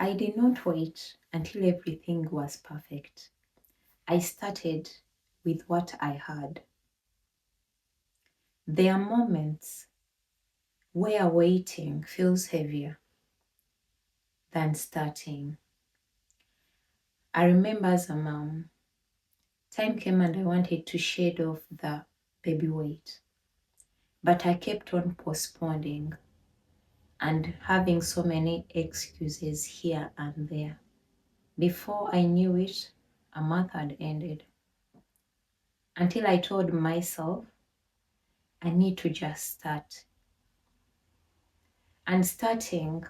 I did not wait until everything was perfect. I started with what I had. There are moments where waiting feels heavier than starting. I remember as a mom, time came and I wanted to shed off the baby weight, but I kept on postponing and having so many excuses here and there. Before I knew it, a month had ended. Until I told myself, I need to just start. And starting,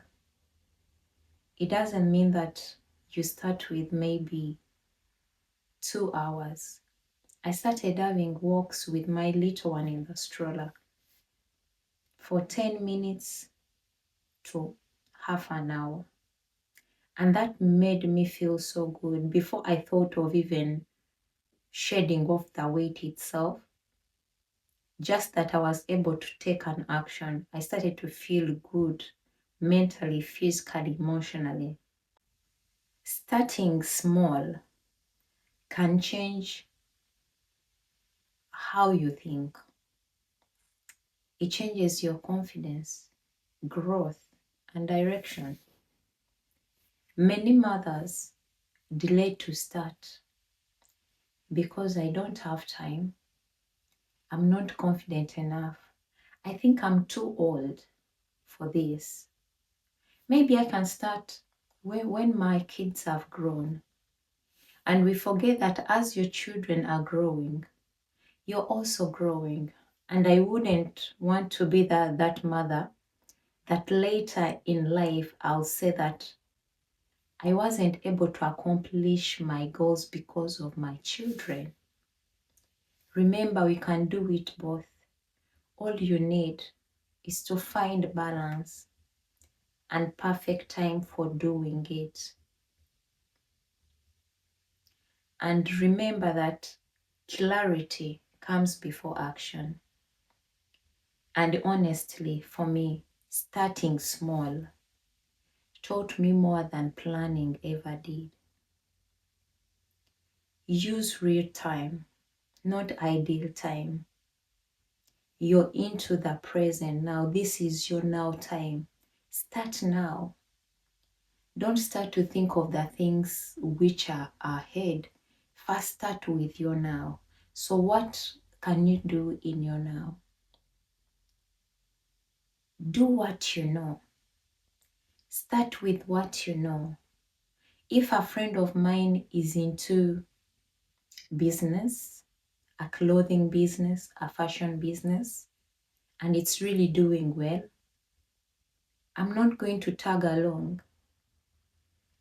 it doesn't mean that you start with maybe 2 hours. I started having walks with my little one in the stroller for 10 minutes to half an hour. And that made me feel so good before I thought of even shedding off the weight itself. Just that I was able to take an action, I started to feel good mentally, physically, emotionally. Starting small can change how you think. It changes your confidence, growth, and direction. Many mothers delay to start because I don't have time. I'm not confident enough. I think I'm too old for this. Maybe I can start when my kids have grown. And we forget that as your children are growing, you're also growing. And I wouldn't want to be that mother that later in life I'll say that I wasn't able to accomplish my goals because of my children. Remember, we can do it both. All you need is to find balance and perfect time for doing it. And remember that clarity comes before action. And honestly, for me, starting small taught me more than planning ever did. Use real time, not ideal time. You're into the present now. This is your now time. Start now. Don't start to think of the things which are ahead. First start with your now. So what can you do in your now? Do what you know. Start with what you know. If a friend of mine is into business, a clothing business, a fashion business, and it's really doing well, I'm not going to tag along.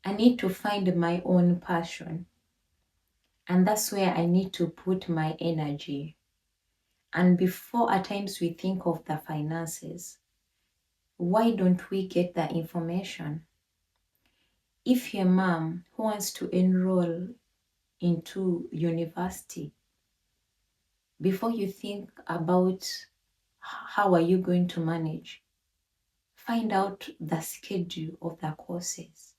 I need to find my own passion. And that's where I need to put my energy. And before at times we think of the finances, why don't we get the information? If your mom who wants to enroll into university, before you think about how are you going to manage, find out the schedule of the courses.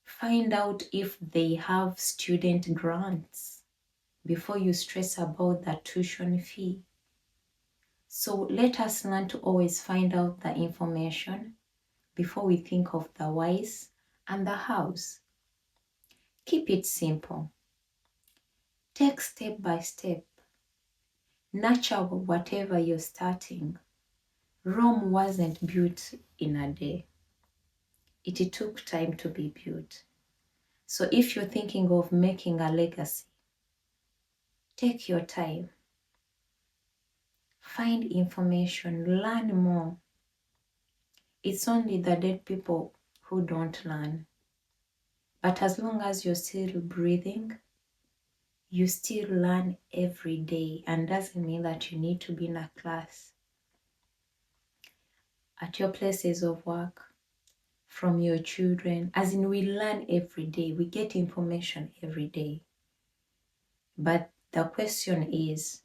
Find out if they have student grants before you stress about the tuition fee. So let us learn to always find out the information before we think of the whys and the hows. Keep it simple. Take step by step. Nurture whatever you're starting. Rome wasn't built in a day. It took time to be built. So if you're thinking of making a legacy, take your time. Find information, learn more. It's only the dead people who don't learn. But as long as you're still breathing, you still learn every day, and doesn't mean that you need to be in a class. At your places of work, from your children, as in we learn every day, we get information every day. But the question is,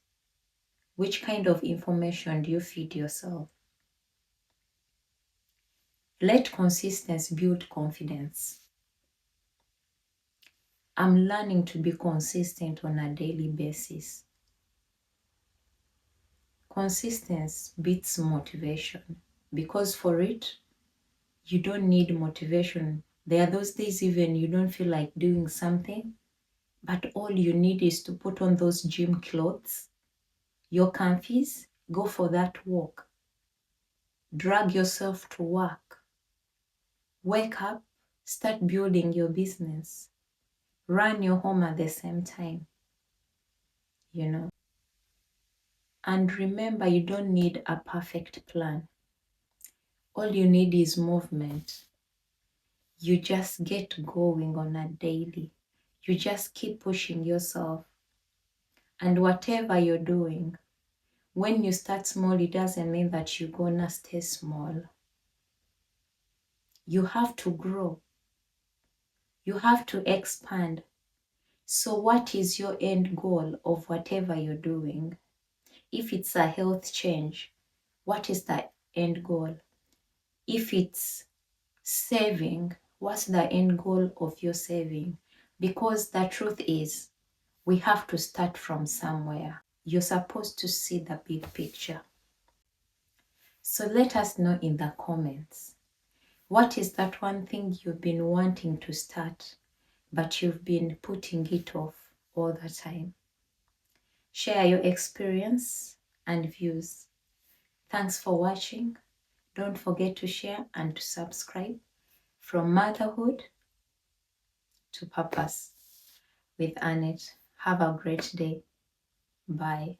which kind of information do you feed yourself? Let consistency build confidence. I'm learning to be consistent on a daily basis. Consistency beats motivation because for it, you don't need motivation. There are those days even you don't feel like doing something, but all you need is to put on those gym clothes, your comfies, go for that walk, drag yourself to work, wake up, start building your business, run your home at the same time, you know. And remember, you don't need a perfect plan. All you need is movement. You just get going on a daily. You just keep pushing yourself. And whatever you're doing, when you start small, it doesn't mean that you're gonna stay small. You have to grow. You have to expand. So what is your end goal of whatever you're doing? If it's a health change, what is the end goal? If it's saving, what's the end goal of your saving? Because the truth is, we have to start from somewhere. You're supposed to see the big picture. So let us know in the comments. What is that one thing you've been wanting to start, but you've been putting it off all the time? Share your experience and views. Thanks for watching. Don't forget to share and to subscribe. From motherhood to purpose with Annette. Have a great day. Bye.